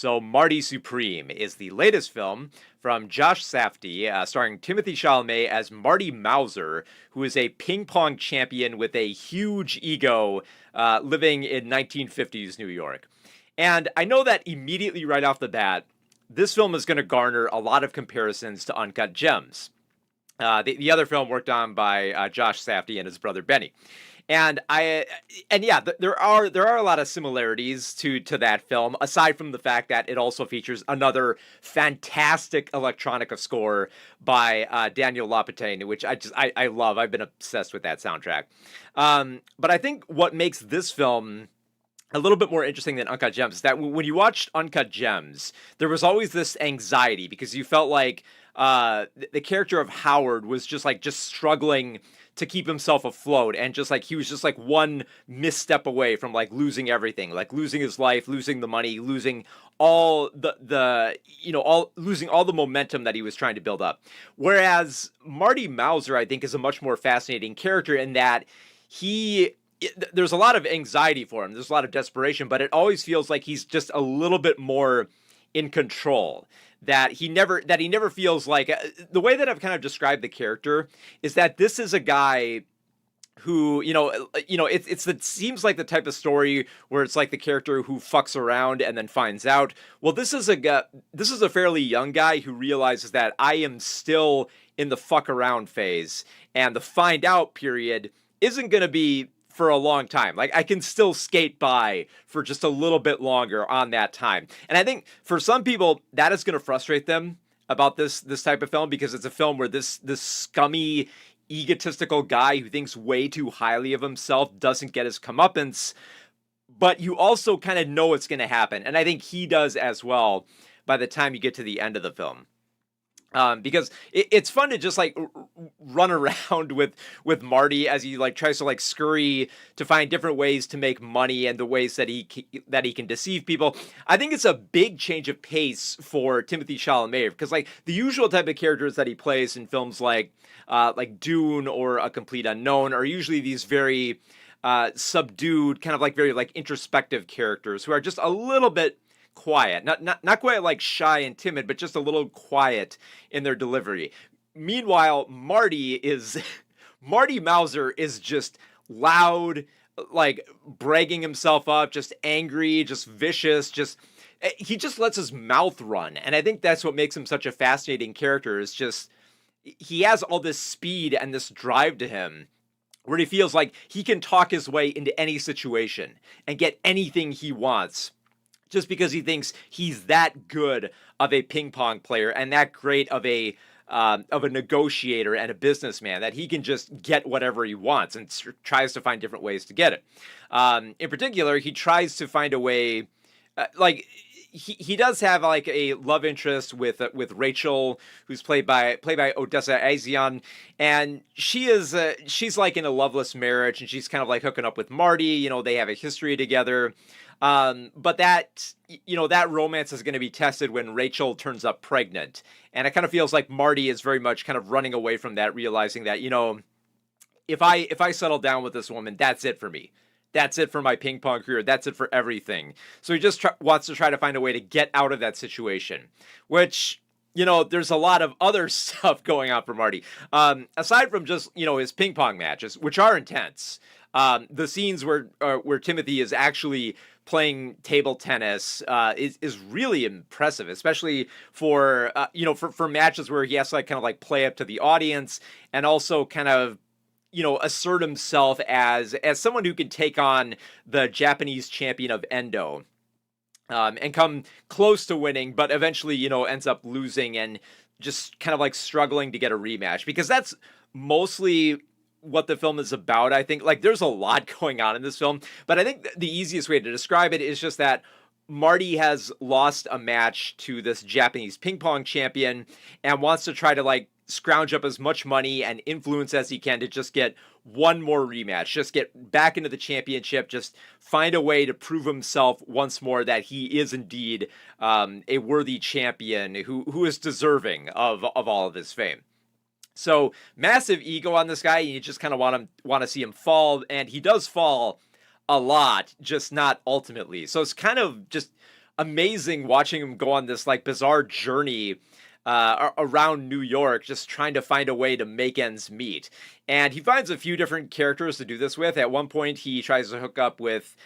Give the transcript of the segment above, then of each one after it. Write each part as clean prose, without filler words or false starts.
So, Marty Supreme is the latest film from Josh Safdie, starring Timothy Chalamet as Marty Mauser, who is a ping pong champion with a huge ego living in 1950s New York. And I know that immediately right off the bat, this film is going to garner a lot of comparisons to Uncut Gems, the other film worked on by Josh Safdie and his brother Benny. There are a lot of similarities to that film, aside from the fact that it also features another fantastic electronica score by Daniel Lopatin, which I love. I've been obsessed with that soundtrack. But I think what makes this film a little bit more interesting than Uncut Gems is that when you watched Uncut Gems, there was always this anxiety because you felt like the character of Howard was just struggling to keep himself afloat, and he was just like one misstep away from like losing everything, like losing his life, losing the money, losing all losing all the momentum that he was trying to build up. Whereas Marty Mauser, I think, is a much more fascinating character in that there's a lot of anxiety for him. There's a lot of desperation, but it always feels like he's just a little bit more in control. That he never feels like the way that I've kind of described the character is that this is a guy who, it seems like the type of story where it's like the character who fucks around and then finds out. Well, this is a fairly young guy who realizes that I am still in the fuck around phase, and the find out period isn't going to be for a long time. Like, I can still skate by for just a little bit longer on that time. And I think for some people that is going to frustrate them about this type of film, because it's a film where this scummy, egotistical guy who thinks way too highly of himself doesn't get his comeuppance, but you also kind of know it's going to happen. And I think he does as well by the time you get to the end of the film. Because it's fun to just like run around with Marty as he like tries to like scurry to find different ways to make money and the ways that he can deceive people. I think it's a big change of pace for Timothy Chalamet, because like the usual type of characters that he plays in films like Dune or A Complete Unknown are usually these very subdued, kind of like very like introspective characters who are just a little bit quiet, not quite like shy and timid, but just a little quiet in their delivery. Meanwhile, Marty Mauser is just loud, like bragging himself up, just angry, just vicious, he just lets his mouth run. And I think that's what makes him such a fascinating character, is just he has all this speed and this drive to him where he feels like he can talk his way into any situation and get anything he wants, just because he thinks he's that good of a ping pong player and that great of a negotiator and a businessman that he can just get whatever he wants, and tries to find different ways to get it. In particular, he tries to find a way, he does have like a love interest with Rachel, who's played by Odessa Azion, and she's like in a loveless marriage, and she's kind of like hooking up with Marty. They have a history together. But that romance is going to be tested when Rachel turns up pregnant. And it kind of feels like Marty is very much kind of running away from that, realizing that, if I settle down with this woman, that's it for me. That's it for my ping pong career. That's it for everything. So he just wants to try to find a way to get out of that situation, which, there's a lot of other stuff going on for Marty. Aside from just, his ping pong matches, which are intense. The scenes where Timothy is actually playing table tennis is really impressive, especially for matches where he has to like kind of like play up to the audience and also kind of assert himself as someone who can take on the Japanese champion of Endo, and come close to winning, but eventually ends up losing and just kind of like struggling to get a rematch, because that's mostly what the film is about. I think like there's a lot going on in this film, but I think the easiest way to describe it is just that Marty has lost a match to this Japanese ping pong champion and wants to try to like scrounge up as much money and influence as he can to just get one more rematch, just get back into the championship, just find a way to prove himself once more that he is indeed a worthy champion who is deserving of all of this fame. So massive ego on this guy, and you just kind of want to see him fall, and he does fall a lot, just not ultimately. So it's kind of just amazing watching him go on this like bizarre journey around New York, just trying to find a way to make ends meet. And he finds a few different characters to do this with. At one point, he tries to hook up with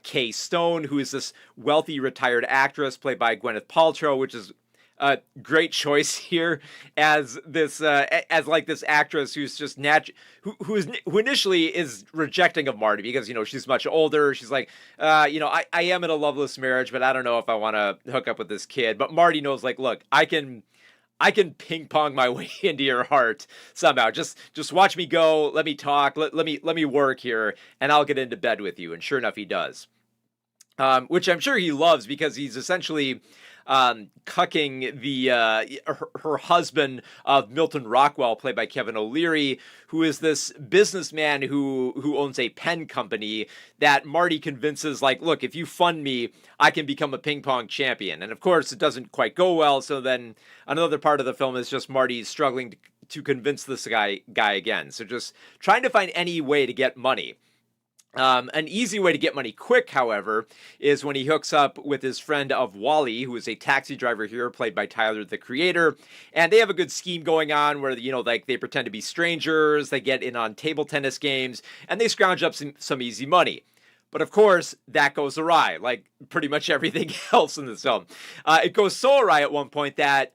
Kay Stone, who is this wealthy retired actress played by Gwyneth Paltrow, which is a great choice here as this as like this actress who's just who initially is rejecting of Marty because she's much older. She's like, I am in a loveless marriage, but I don't know if I want to hook up with this kid. But Marty knows, like, look, I can ping pong my way into your heart somehow. Just watch me go. Let me talk. Let me work here, and I'll get into bed with you. And sure enough, he does. Which I'm sure he loves because he's essentially cucking her husband of Milton Rockwell, played by Kevin O'Leary, who is this businessman who owns a pen company that Marty convinces, like, look, if you fund me, I can become a ping pong champion. And of course, it doesn't quite go well. So then another part of the film is just Marty struggling to convince this guy again. So just trying to find any way to get money. An easy way to get money quick, however, is when he hooks up with his friend of Wally, who is a taxi driver here, played by Tyler, the Creator, and they have a good scheme going on where, like, they pretend to be strangers, they get in on table tennis games, and they scrounge up some easy money. But of course, that goes awry, like pretty much everything else in this film. It goes so awry at one point that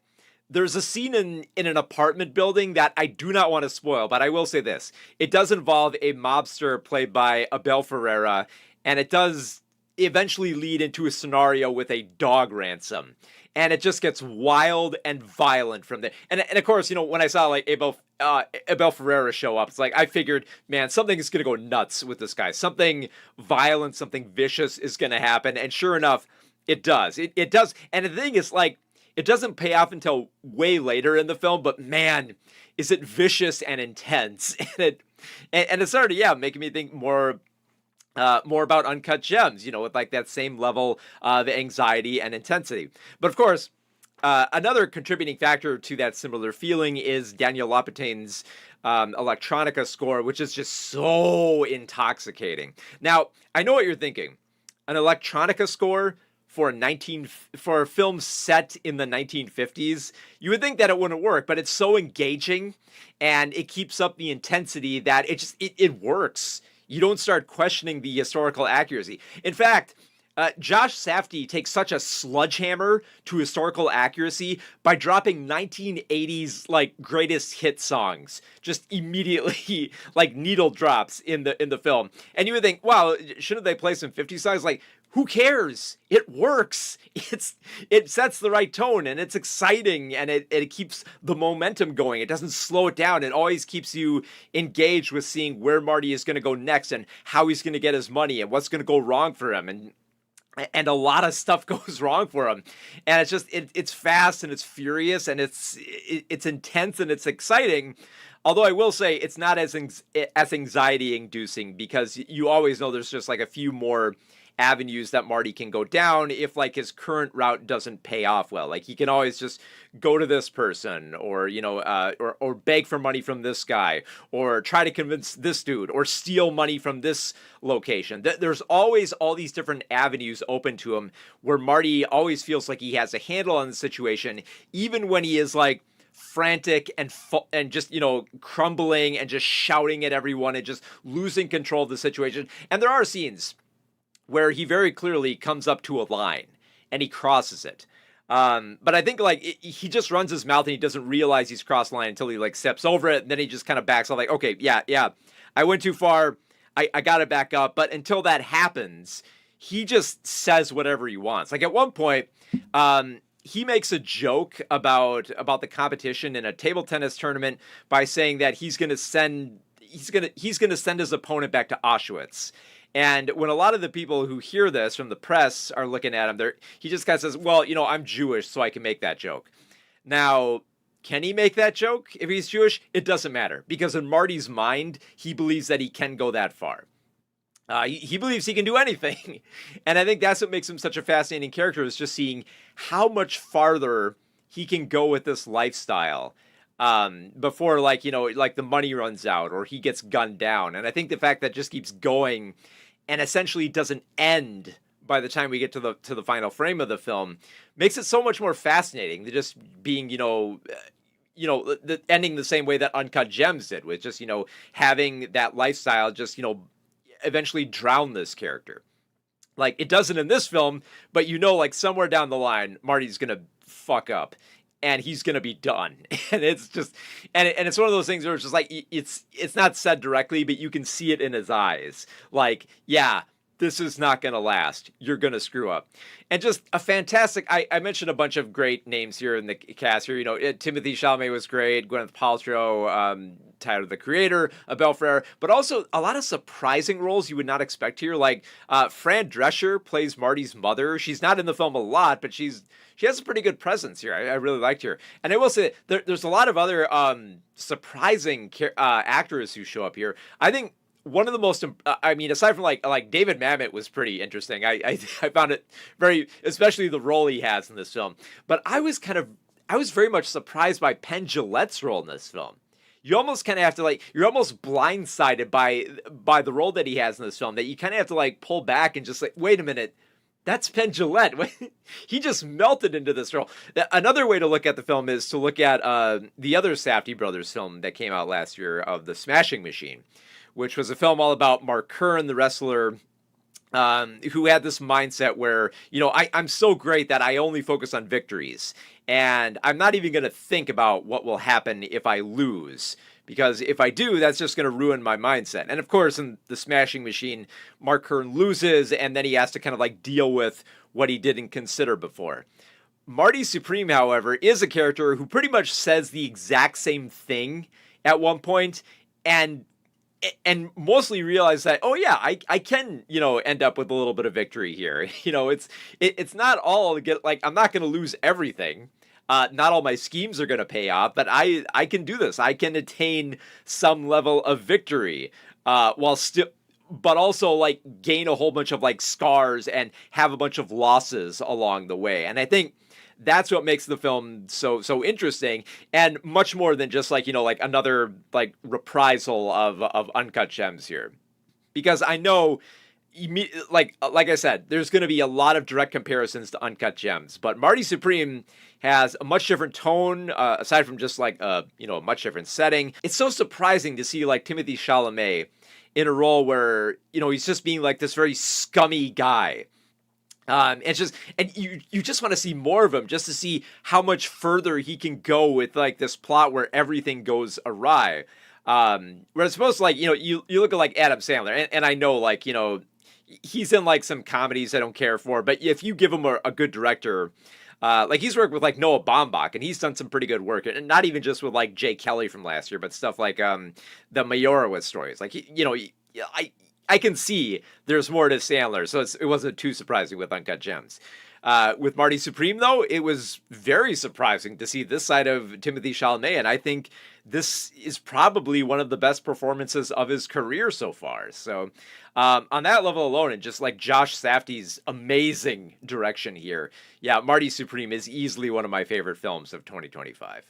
there's a scene in an apartment building that I do not want to spoil, but I will say this. It does involve a mobster played by Abel Ferreira, and it does eventually lead into a scenario with a dog ransom. And it just gets wild and violent from there. And of course, when I saw like Abel Ferreira show up, it's like I figured, man, something is going to go nuts with this guy. Something violent, something vicious is going to happen. And sure enough, it does. It does. And the thing is, like, it doesn't pay off until way later in the film, but man, is it vicious and intense. And it started, making me think more about Uncut Gems, with like that same level of anxiety and intensity. But of course, another contributing factor to that similar feeling is Daniel Lopatin's electronica score, which is just so intoxicating. Now, I know what you're thinking. An electronica score for a film set in the 1950s, you would think that it wouldn't work, but it's so engaging and it keeps up the intensity that it works. You don't start questioning the historical accuracy. In fact, Josh Safdie takes such a sledgehammer to historical accuracy by dropping 1980s like greatest hit songs just immediately, like needle drops in the film. And you would think, wow, shouldn't they play some 50s songs? Like, who cares? It works. It sets the right tone and it's exciting and it keeps the momentum going. It doesn't slow it down. It always keeps you engaged with seeing where Marty is going to go next and how he's going to get his money and what's going to go wrong for him. And a lot of stuff goes wrong for him. And it's just, it's fast and it's furious and it's intense and it's exciting. Although I will say it's not as anxiety inducing because you always know there's just like a few more avenues that Marty can go down if like his current route doesn't pay off well. Like he can always just go to this person or, or beg for money from this guy or try to convince this dude or steal money from this location. There's always all these different avenues open to him where Marty always feels like he has a handle on the situation, even when he is like frantic and just, crumbling and just shouting at everyone and just losing control of the situation. And there are scenes where he very clearly comes up to a line and he crosses it. But I think like he just runs his mouth and he doesn't realize he's crossed the line until he like steps over it. And then he just kind of backs off like, okay, yeah, I went too far. I got to back up. But until that happens, he just says whatever he wants. Like at one point, he makes a joke about the competition in a table tennis tournament by saying that he's going to send his opponent back to Auschwitz. And when a lot of the people who hear this from the press are looking at him, he just kind of says, well, I'm Jewish, so I can make that joke. Now, can he make that joke if he's Jewish? It doesn't matter, because in Marty's mind, he believes that he can go that far. He believes he can do anything. And I think that's what makes him such a fascinating character, is just seeing how much farther he can go with this lifestyle before, like the money runs out or he gets gunned down. And I think the fact that it just keeps going and essentially doesn't end by the time we get to the final frame of the film, makes it so much more fascinating than just being, ending the same way that Uncut Gems did, with just, having that lifestyle just, eventually drown this character. Like, it doesn't in this film, but like somewhere down the line, Marty's gonna fuck up, and he's gonna be done. And it's just, and it's one of those things where it's just like it's not said directly, but you can see it in his eyes. Like, yeah, this is not gonna last. You're gonna screw up. And just a fantastic. I mentioned a bunch of great names here in the cast here. Timothy Chalamet was great. Gwyneth Paltrow, Tyler the Creator, Abel Ferrara, but also a lot of surprising roles you would not expect here. Like Fran Drescher plays Marty's mother. She's not in the film a lot, but she has a pretty good presence here. I really liked her. And I will say there's a lot of other surprising actors who show up here. I think one of the most, aside from like David Mamet was pretty interesting. I found it very, especially the role he has in this film. But I was very much surprised by Penn Jillette's role in this film. You almost kind of have to you're almost blindsided by the role that he has in this film, that you kind of have to pull back and just wait a minute, that's Penn Jillette. He just melted into this role. Another way to look at the film is to look at the other Safdie brothers film that came out last year, of The Smashing Machine, which was a film all about Mark Curran, the wrestler, who had this mindset where, I'm so great that I only focus on victories. And I'm not even going to think about what will happen if I lose. Because if I do, that's just going to ruin my mindset. And of course, in The Smashing Machine, Mark Curran loses, and then he has to kind of deal with what he didn't consider before. Marty Supreme, however, is a character who pretty much says the exact same thing at one point, and mostly realize that, oh yeah, I can, end up with a little bit of victory here. It's not all I'm not going to lose everything. Not all my schemes are going to pay off, but I can do this. I can attain some level of victory, while still, but also gain a whole bunch of scars and have a bunch of losses along the way. And I think that's what makes the film so interesting, and much more than just another reprisal of Uncut Gems here. Because I know, like I said, there's going to be a lot of direct comparisons to Uncut Gems, but Marty Supreme has a much different tone, aside from just a much different setting. It's so surprising to see Timothy Chalamet in a role where he's just being this very scummy guy. It's just, and you just want to see more of him, just to see how much further he can go with this plot where everything goes awry. Where it's supposed to you look at Adam Sandler, and I know he's in some comedies I don't care for, but if you give him a good director, he's worked with Noah Baumbach, and he's done some pretty good work, and not even just with Jay Kelly from last year, but stuff like the Mayorowitz stories. I can see there's more to Sandler, so it wasn't too surprising with Uncut Gems. With Marty Supreme, though, it was very surprising to see this side of Timothy Chalamet, and I think this is probably one of the best performances of his career so far. So, on that level alone, and just Josh Safdie's amazing direction here, yeah, Marty Supreme is easily one of my favorite films of 2025.